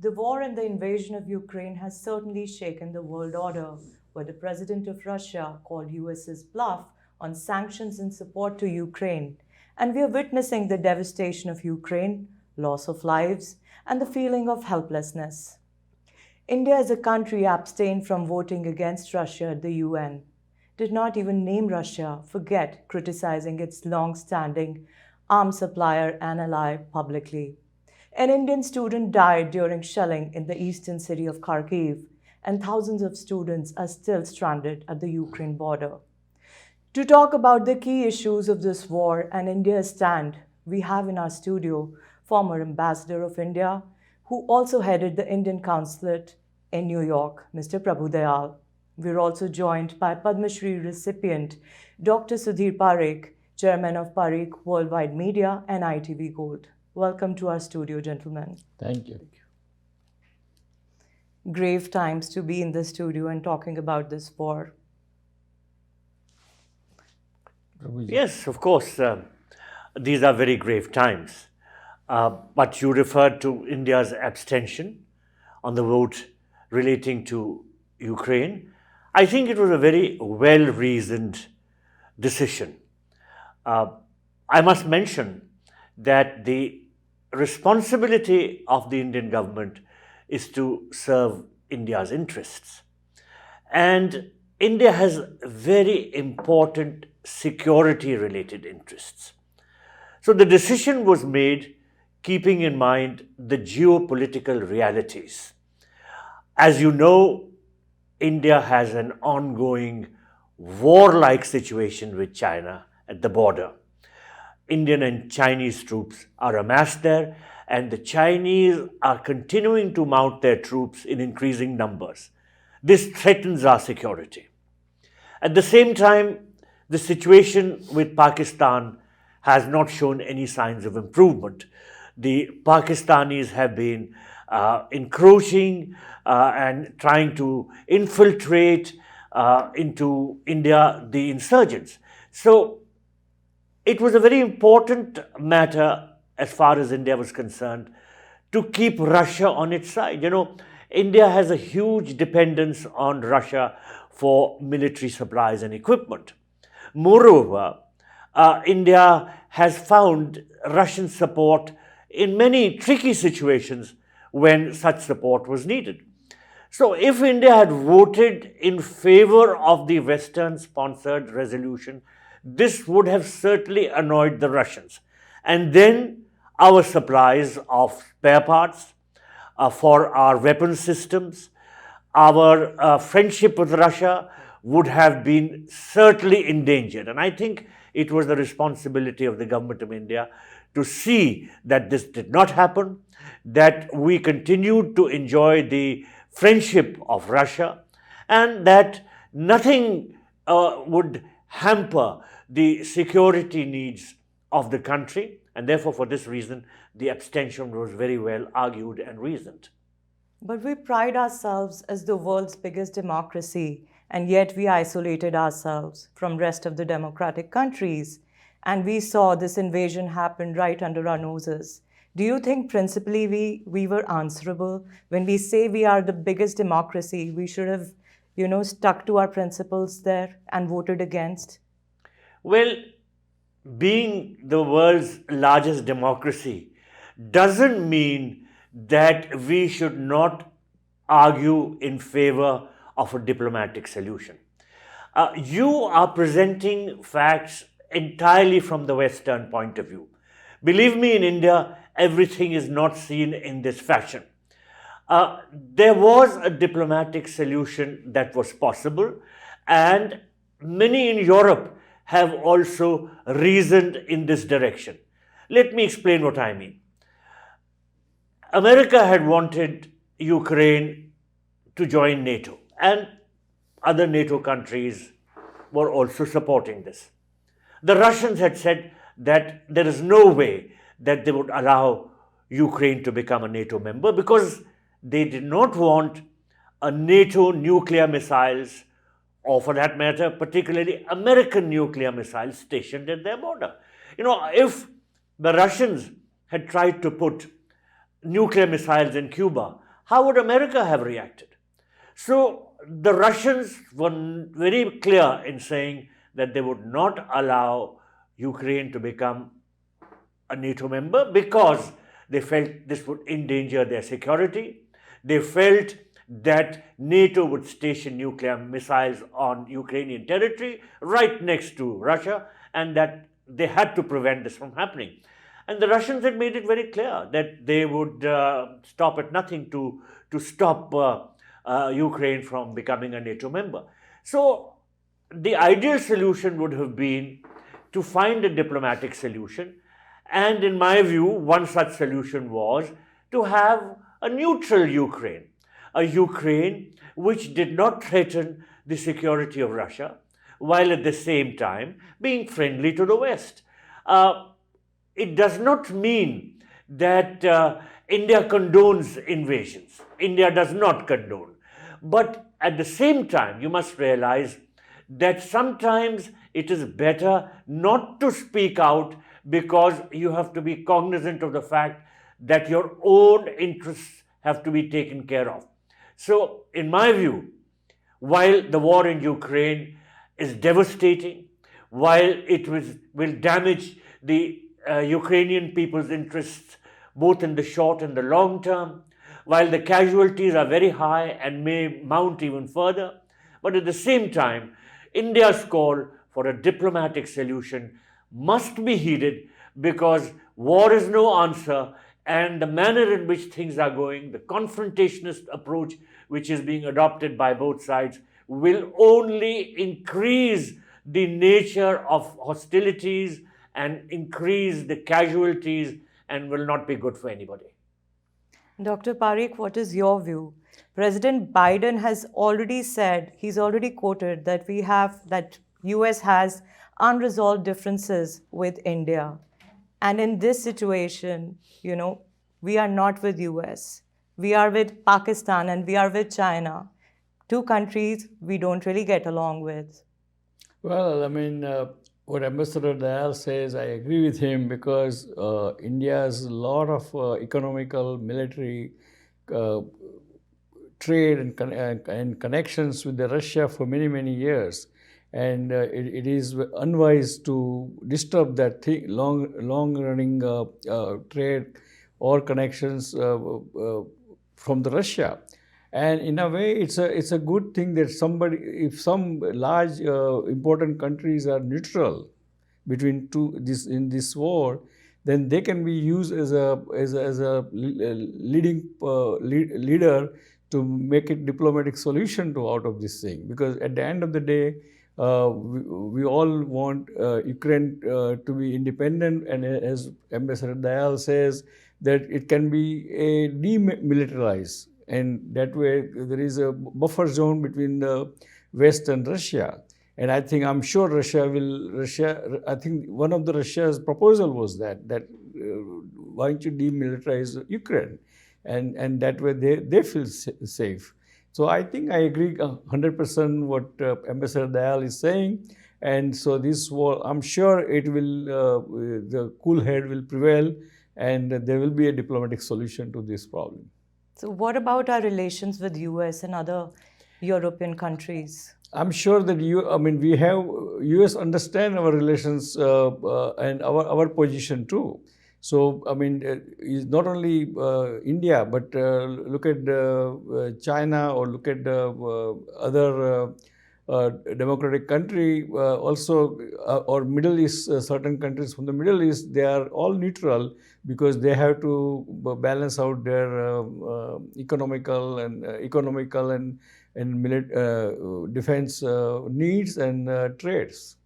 The war and the invasion of Ukraine has certainly shaken the world order, where the president of Russia called US's bluff on sanctions in support to Ukraine. And we are witnessing the devastation of Ukraine, loss of lives, and the feeling of helplessness. India as a country abstained from voting against Russia at the UN, did not even name Russia, forget criticizing its long standing arms supplier and ally publicly. An Indian student died during shelling in the eastern city of Kharkiv, and thousands of students are still stranded at the Ukraine border. To talk about the key issues of this war and India's stand, we have in our studio former Ambassador of India, who also headed the Indian Consulate in New York, Mr. Prabhu Dayal. We're also joined by Padma Shri recipient Dr. Sudhir Parikh, Chairman of Parikh Worldwide Media and ITV Gold. Welcome to our studio, gentlemen. Thank you. Grave times to be in the studio and talking about this war. Yes, of course. These are very grave times. But you referred to India's abstention on the vote relating to Ukraine. I think it was a very well-reasoned decision. I must mention that the responsibility of the Indian government is to serve India's interests. And India has very important security-related interests. So the decision was made keeping in mind the geopolitical realities. As you know, India has an ongoing warlike situation with China at the border. Indian and Chinese troops are amassed there, and the Chinese are continuing to mount their troops in increasing numbers. This threatens our security. At the same time, the situation with Pakistan has not shown any signs of improvement. The Pakistanis have been encroaching and trying to infiltrate into India, the insurgents. So it was a very important matter as far as India was concerned to keep Russia on its side. You know, India has a huge dependence on Russia for military supplies and equipment. Moreover, India has found Russian support in many tricky situations when such support was needed. So if India had voted in favor of the Western-sponsored resolution, this would have certainly annoyed the Russians. And then our supplies of spare parts for our weapon systems, our friendship with Russia would have been certainly endangered. And I think it was the responsibility of the government of India to see that this did not happen, that we continued to enjoy the friendship of Russia, and that nothing would hamper the security needs of the country. And therefore, for this reason, the abstention was very well argued and reasoned. But we pride ourselves as the world's biggest democracy, and yet we isolated ourselves from rest of the democratic countries. And we saw this invasion happen right under our noses. Do you think principally we were answerable? When we say we are the biggest democracy, we should have, stuck to our principles there and voted against? Well, being the world's largest democracy doesn't mean that we should not argue in favor of a diplomatic solution. You are presenting facts entirely from the Western point of view. Believe me, in India, everything is not seen in this fashion. There was a diplomatic solution that was possible, and many in Europe have also reasoned in this direction. Let me explain what I mean. America had wanted Ukraine to join NATO, and other NATO countries were also supporting this. The Russians had said that there is no way that they would allow Ukraine to become a NATO member because they did not want a NATO nuclear missiles, or for that matter, particularly American nuclear missiles stationed at their border. If the Russians had tried to put nuclear missiles in Cuba, how would America have reacted? So the Russians were very clear in saying that they would not allow Ukraine to become a NATO member because they felt this would endanger their security. They felt that NATO would station nuclear missiles on Ukrainian territory right next to Russia, and that they had to prevent this from happening. And the Russians had made it very clear that they would stop at nothing to stop Ukraine from becoming a NATO member. So the ideal solution would have been to find a diplomatic solution. And in my view, one such solution was to have a neutral Ukraine, a Ukraine which did not threaten the security of Russia, while at the same time being friendly to the West. It does not mean that India condones invasions. India does not condone. But at the same time, you must realize that sometimes it is better not to speak out because you have to be cognizant of the fact that your own interests have to be taken care of. So, in my view, while the war in Ukraine is devastating, while it will damage the Ukrainian people's interests both in the short and the long term, while the casualties are very high and may mount even further, but at the same time, India's call for a diplomatic solution must be heeded because war is no answer, and the manner in which things are going, the confrontationist approach which is being adopted by both sides, will only increase the nature of hostilities and increase the casualties and will not be good for anybody. Dr. Parikh, what is your view? President Biden has already said, he's already quoted that US has unresolved differences with India. And in this situation, we are not with US. We are with Pakistan and we are with China. Two countries we don't really get along with. Well, I mean, what Ambassador Dayal says, I agree with him because India has a lot of economical, military, trade and connections with Russia for many, many years. And it is unwise to disturb that long-running trade or connections from the Russia. And in a way, it's a good thing that if some large important countries are neutral between in this war, then they can be used as a leading leader to make a diplomatic solution out of this thing. Because at the end of the day, we all want Ukraine to be independent, and as Ambassador Dayal says, that it can be demilitarized, and that way there is a buffer zone between the West and Russia. And I'm sure I think one of the Russia's proposal was that why don't you demilitarize Ukraine, and that way they feel safe. So I think I agree 100% what Ambassador Dayal is saying. And so this war, I'm sure the cool head will prevail, and there will be a diplomatic solution to this problem. So what about our relations with US and other European countries? I'm sure that we have US understand our relations and our position too. So, it's not only India, but look at China or look at other democratic country also, or Middle East, certain countries from the Middle East, they are all neutral because they have to balance out their economical and defense needs and trades.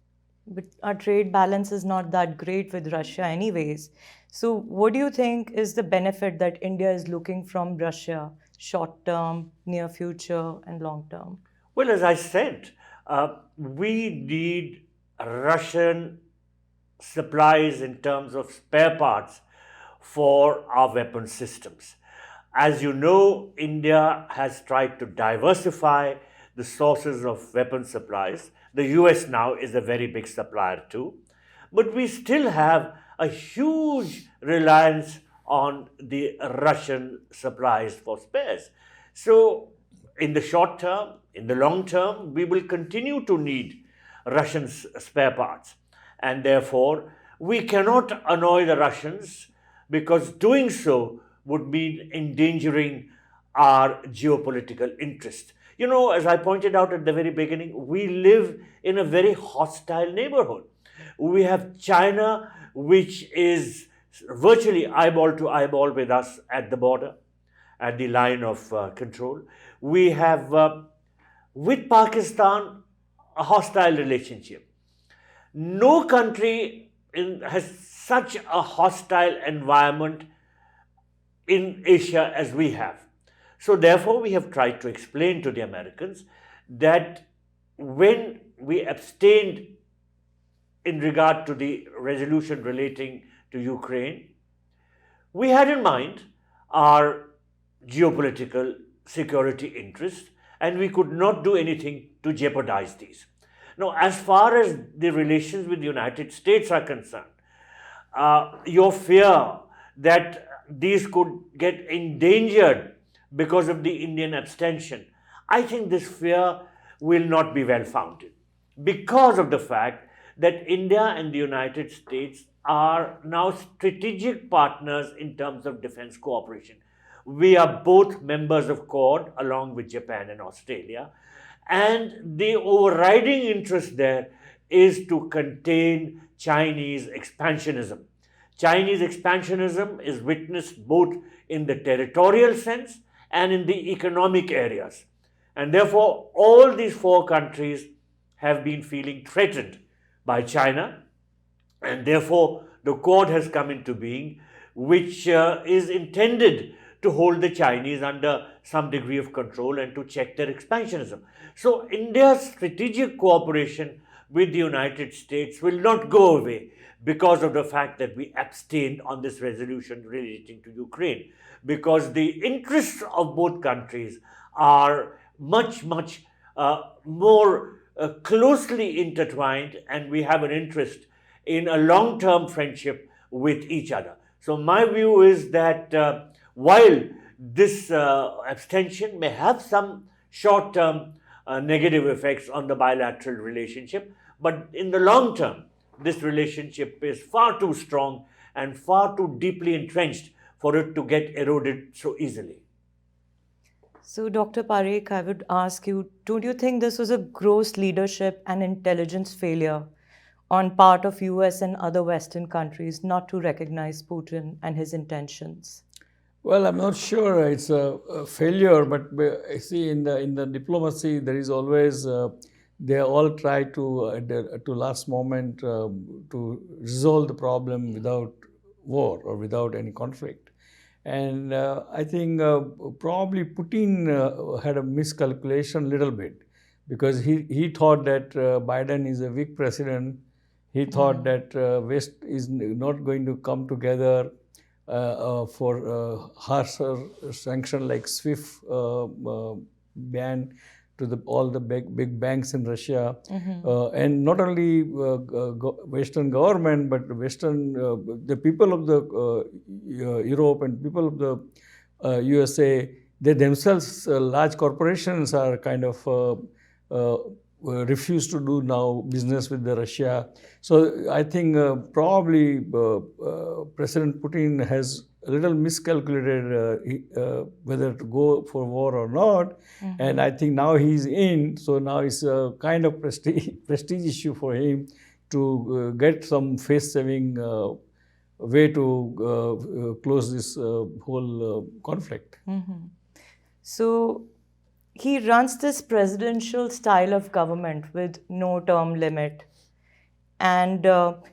But our trade balance is not that great with Russia anyways. So what do you think is the benefit that India is looking from Russia, short term, near future, and long term? Well, as I said, we need Russian supplies in terms of spare parts for our weapon systems. As you know, India has tried to diversify the sources of weapon supplies. The US now is a very big supplier too. But we still have a huge reliance on the Russian supplies for spares. So, in the short term, in the long term, we will continue to need Russian spare parts. And therefore, we cannot annoy the Russians, because doing so would mean endangering our geopolitical interest. You know, as I pointed out at the very beginning, we live in a very hostile neighborhood. We have China, which is virtually eyeball to eyeball with us at the border, at the line of control. We have with Pakistan a hostile relationship. No country has such a hostile environment in Asia as we have. So, therefore, we have tried to explain to the Americans that when we abstained in regard to the resolution relating to Ukraine, we had in mind our geopolitical security interests, and we could not do anything to jeopardize these. Now, as far as the relations with the United States are concerned, your fear that these could get endangered because of the Indian abstention, I think this fear will not be well founded, because of the fact that India and the United States are now strategic partners in terms of defense cooperation. We are both members of Quad along with Japan and Australia, and the overriding interest there is to contain Chinese expansionism. Chinese expansionism is witnessed both in the territorial sense and in the economic areas. And therefore, all these four countries have been feeling threatened by China, and therefore the Quad has come into being, which is intended to hold the Chinese under some degree of control and to check their expansionism. So India's strategic cooperation with the United States will not go away because of the fact that we abstained on this resolution relating to Ukraine, because the interests of both countries are much more closely intertwined, and we have an interest in a long-term friendship with each other. So my view is that while this abstention may have some short-term negative effects on the bilateral relationship, but in the long term, this relationship is far too strong and far too deeply entrenched for it to get eroded so easily. So, Dr. Parikh, I would ask you, don't you think this was a gross leadership and intelligence failure on part of US and other Western countries not to recognize Putin and his intentions? Well, I'm not sure it's a failure, but I see in the diplomacy there is always they all try to last moment to resolve the problem without war or without any conflict. And I think probably Putin had a miscalculation a little bit, because he thought that Biden is a weak president. He thought that West is not going to come together for harsher sanction like SWIFT ban to all the big banks in Russia, and not only Western government, but the people of the Europe and people of the USA, they themselves, large corporations are kind of refuse to do now business with the Russia. So I think probably President Putin has a little miscalculated whether to go for war or not. And I think now he's in, so now it's a kind of prestige issue for him to get some face-saving way to close this whole conflict. So he runs this presidential style of government with no term limit. And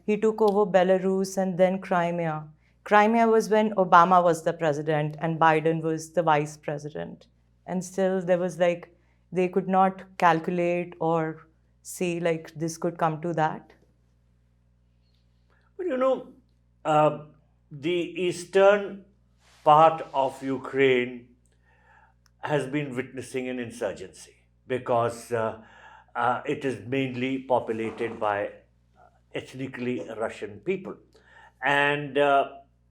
he took over Belarus and then Crimea. Crimea was when Obama was the president and Biden was the vice president. And still there was like, they could not calculate or see like this could come to that. But you know, the eastern part of Ukraine has been witnessing an insurgency, because it is mainly populated by ethnically Russian people. And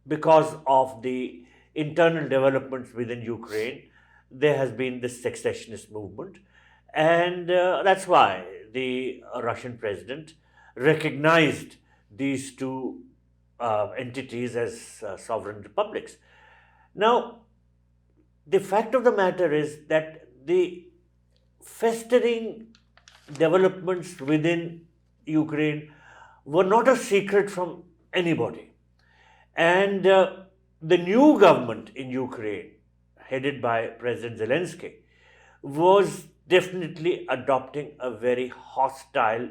because of the internal developments within Ukraine, there has been this secessionist movement. And that's why the Russian president recognized these two entities as sovereign republics. Now, the fact of the matter is that the festering developments within Ukraine were not a secret from anybody. And the new government in Ukraine, headed by President Zelensky, was definitely adopting a very hostile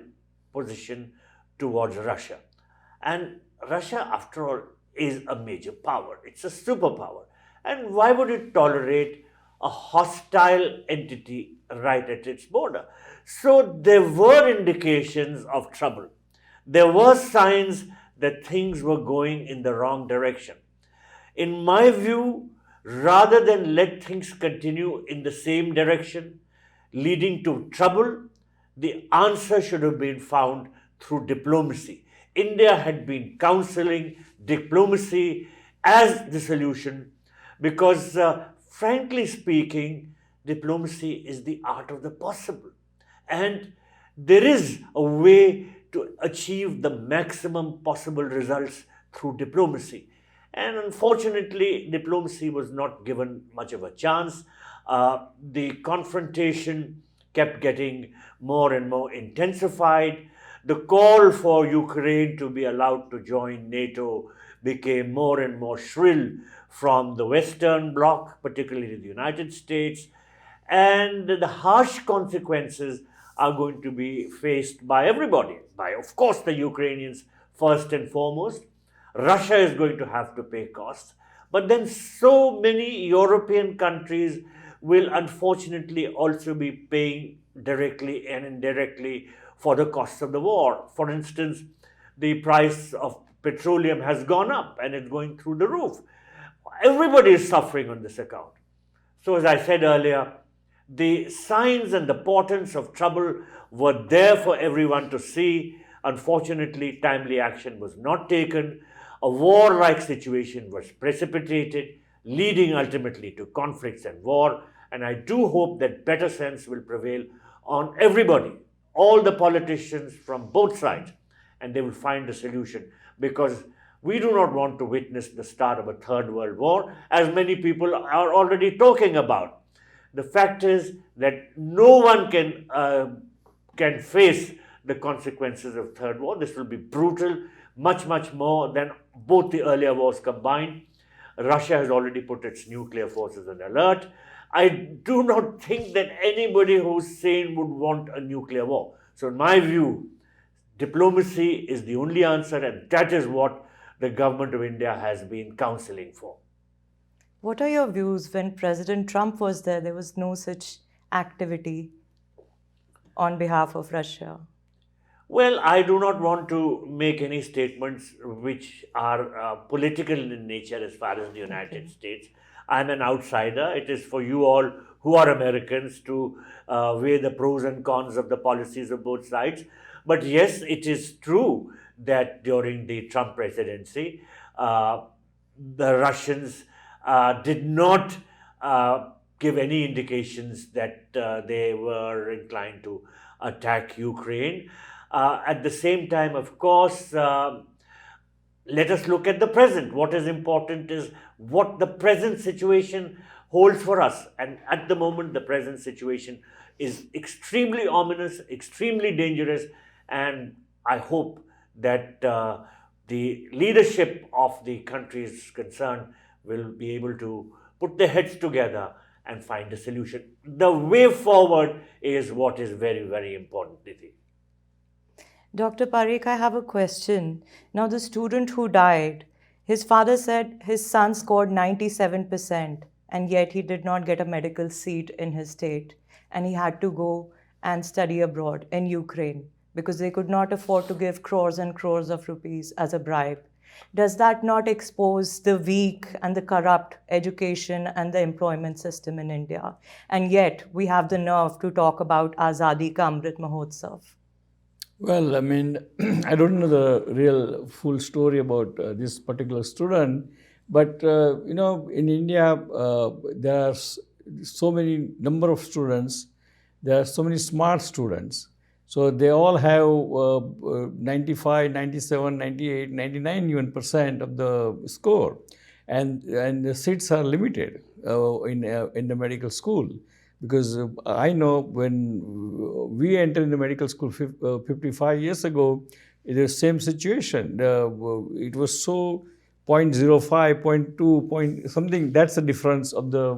position towards Russia. And Russia, after all, is a major power. It's a superpower. And why would it tolerate a hostile entity right at its border? So there were indications of trouble. There were signs that things were going in the wrong direction. In my view, rather than let things continue in the same direction, leading to trouble, the answer should have been found through diplomacy. India had been counseling diplomacy as the solution because, frankly speaking, diplomacy is the art of the possible. And there is a way to achieve the maximum possible results through diplomacy. And unfortunately, diplomacy was not given much of a chance. The confrontation kept getting more and more intensified. The call for Ukraine to be allowed to join NATO became more and more shrill from the Western Bloc, particularly the United States. And the harsh consequences are going to be faced by everybody, by, of course, the Ukrainians first and foremost. Russia is going to have to pay costs. But then so many European countries will unfortunately also be paying directly and indirectly for the costs of the war. For instance, the price of petroleum has gone up and it's going through the roof. Everybody is suffering on this account. So as I said earlier, the signs and the portents of trouble were there for everyone to see. Unfortunately, timely action was not taken. A war-like situation was precipitated, leading ultimately to conflicts and war. And I do hope that better sense will prevail on everybody, all the politicians from both sides, and they will find a solution, because we do not want to witness the start of a third world war, as many people are already talking about. The fact is that no one can face the consequences of third war. This will be brutal, much, much more than both the earlier wars combined. Russia has already put its nuclear forces on alert. I do not think that anybody who's sane would want a nuclear war. So in my view, diplomacy is the only answer, and that is what the government of India has been counseling for. What are your views? When President Trump was there was no such activity on behalf of Russia. Well, I do not want to make any statements which are political in nature as far as the United States. I'm an outsider. It is for you all who are Americans to weigh the pros and cons of the policies of both sides. But yes, it is true that during the Trump presidency, the Russians did not give any indications that they were inclined to attack Ukraine. At the same time, of course, let us look at the present. What is important is what the present situation holds for us. And at the moment, the present situation is extremely ominous, extremely dangerous, and I hope that the leadership of the countries concerned will be able to put their heads together and find a solution. The way forward is what is very, very important, Nidhi. Dr. Parikh, I have a question. Now, the student who died, his father said his son scored 97%, and yet he did not get a medical seat in his state, and he had to go and study abroad in Ukraine because they could not afford to give crores and crores of rupees as a bribe. Does that not expose the weak and the corrupt education and the employment system in India? And yet, we have the nerve to talk about Azadi Ka Amrit Mahotsav. Well, I mean, I don't know the real full story about this particular student, but in India, there are so many number of students. There are so many smart students. So they all have 95, 97, 98, 99 even percent of the score, and the seats are limited in the medical school. Because I know when we entered in the medical school 55 years ago, it was the same situation. It was so 0.05, point 0.2, point something. That's the difference of the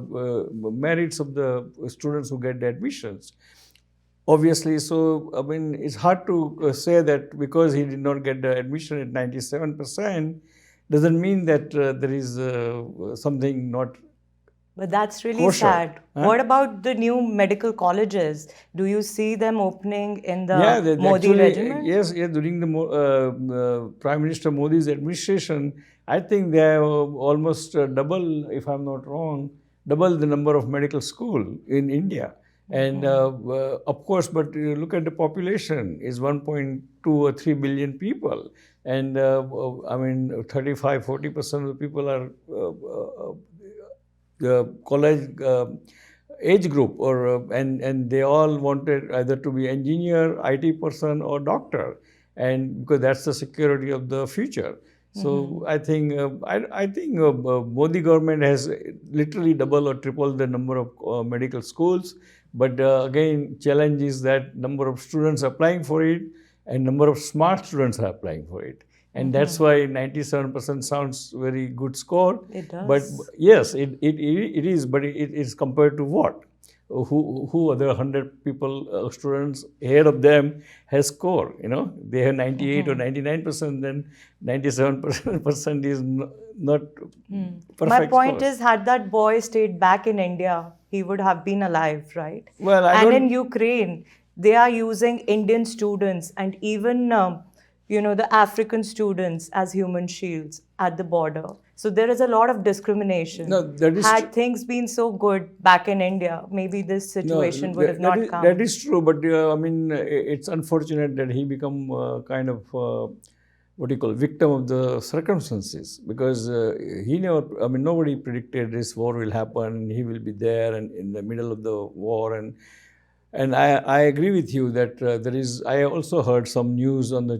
merits of the students who get the admissions. Obviously, so I mean, it's hard to say that because he did not get the admission at 97%, doesn't mean that there is something not But that's really kosher. sad. What about the new medical colleges? Do you see them opening in Yeah, the Modi regime? yes, during the Prime Minister Modi's administration, I think they have almost double, if I'm not wrong, double the number of medical school in India. And of course, but look at the population is 1.2 or 3 billion people. And I mean, 35-40% of the people are college age group, or and they all wanted either to be engineer, IT person, or doctor, and because that's the security of the future. So I think Modi government has literally double or triple the number of medical schools, but again, challenge is that number of students applying for it and number of smart students are applying for it. And that's why 97% sounds very good score. It does. But yes, it is, but it is compared to what? Who other 100 people, students ahead of them has score, they have 98 or 99%, then 97% is not perfect. My point score. is, had that boy stayed back in India, he would have been alive, right? Well, I and don't- in Ukraine, they are using Indian students and even the African students as human shields at the border. So there is a lot of discrimination. No, that is Had things been so good back in India, maybe this situation would have not come. That is true, but I mean, it's unfortunate that he become kind of what do you call victim of the circumstances, because he never. I mean, nobody predicted this war will happen. He will be there and in the middle of the war, and I agree with you that there is. I also heard some news on the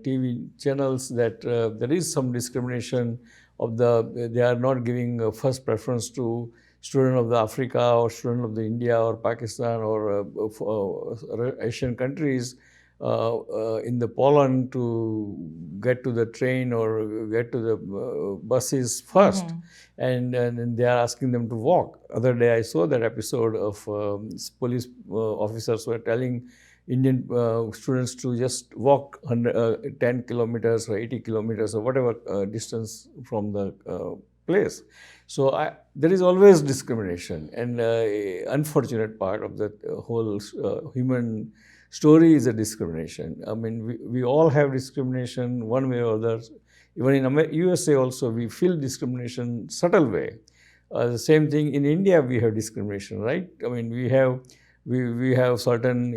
TV channels that there is some discrimination of they are not giving first preference to student of the Africa or student of the India or Pakistan or Asian countries in the Poland to get to the train or get to the buses first, and they are asking them to walk. Other day I saw that episode of police officers were telling Indian students to just walk 10 kilometers or 80 kilometers or whatever distance from the place. So there is always discrimination, and unfortunate part of the whole human story is a discrimination. I mean, we all have discrimination one way or other. Even in USA also, we feel discrimination subtle way. The same thing in India, we have discrimination, right? I mean, we have certain,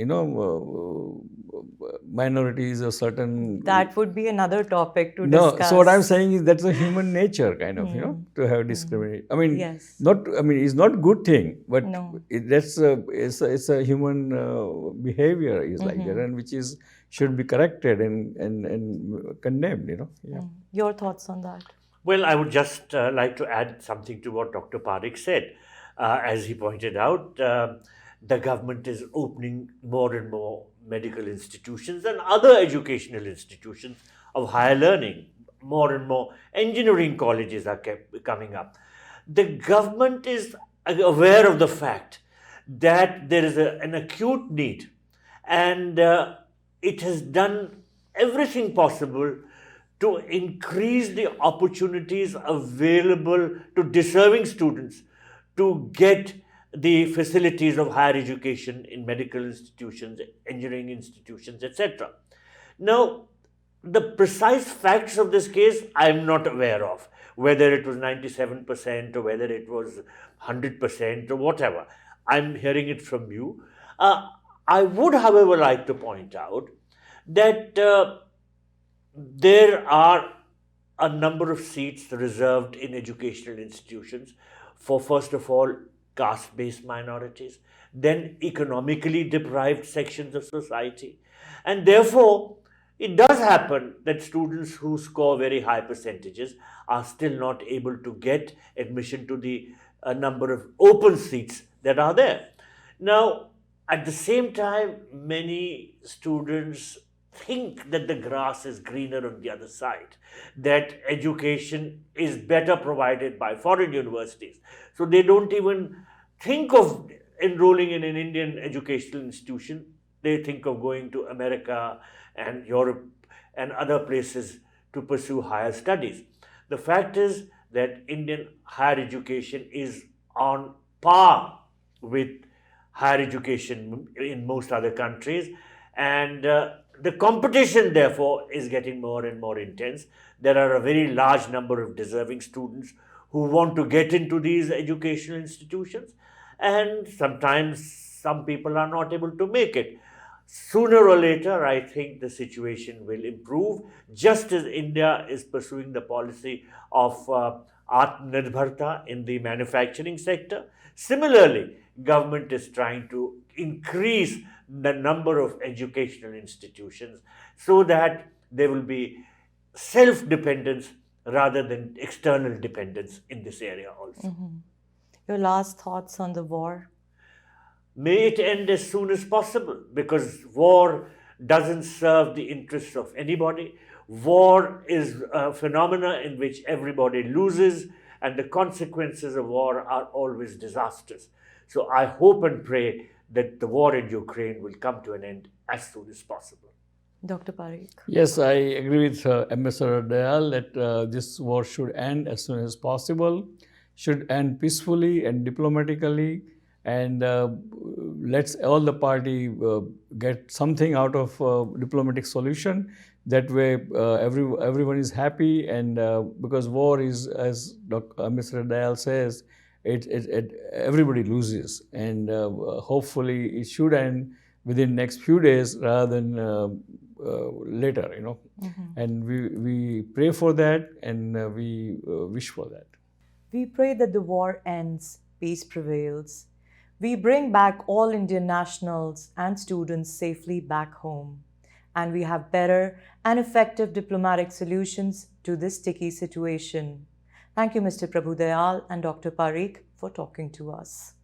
minorities or certain. That would be another topic to No, discuss. so what I'm saying is that's a human nature, kind of, to have discrimination. I mean, Yes. it's not good thing, but No. it's a human behavior is like that, and which should be corrected and condemned. Yeah. Your thoughts on that? Well, I would just like to add something to what Dr. Parikh said. As he pointed out, the government is opening more and more medical institutions and other educational institutions of higher learning. More and more engineering colleges are coming up. The government is aware of the fact that there is an acute need, and it has done everything possible to increase the opportunities available to deserving students to get the facilities of higher education in medical institutions, engineering institutions, etc. Now, the precise facts of this case I am not aware of, whether it was 97% or whether it was 100% or whatever. I'm hearing it from you. I would, however, like to point out that there are a number of seats reserved in educational institutions for, first of all, caste-based minorities, then economically deprived sections of society. And therefore, it does happen that students who score very high percentages are still not able to get admission to the number of open seats that are there. Now, at the same time, many students think that the grass is greener on the other side, that education is better provided by foreign universities. So they don't even think of enrolling in an Indian educational institution. They think of going to America and Europe and other places to pursue higher studies. The fact is that Indian higher education is on par with higher education in most other countries, and the competition, therefore, is getting more and more intense. There are a very large number of deserving students who want to get into these educational institutions, and sometimes some people are not able to make it. Sooner or later, I think the situation will improve, just as India is pursuing the policy of Atmanirbharta in the manufacturing sector. Similarly, government is trying to increase the number of educational institutions so that there will be self-dependence rather than external dependence in this area also. Your last thoughts on the war? May it end as soon as possible, because war doesn't serve the interests of anybody. War is a phenomena in which everybody loses, and the consequences of war are always disastrous. So I hope and pray that the war in Ukraine will come to an end as soon as possible. Dr. Parikh? Yes, I agree with Ambassador Dayal that this war should end as soon as possible, should end peacefully and diplomatically, and let's all the party get something out of diplomatic solution. That way, everyone is happy, and because war is, as Dr. Ambassador Dayal says, everybody loses, and hopefully it should end within next few days rather than later, and we pray for that, and we wish for that. We pray that the war ends, peace prevails. We bring back all Indian nationals and students safely back home, and we have better and effective diplomatic solutions to this sticky situation. Thank you, Mr. Prabhu Dayal and Dr. Parikh, for talking to us.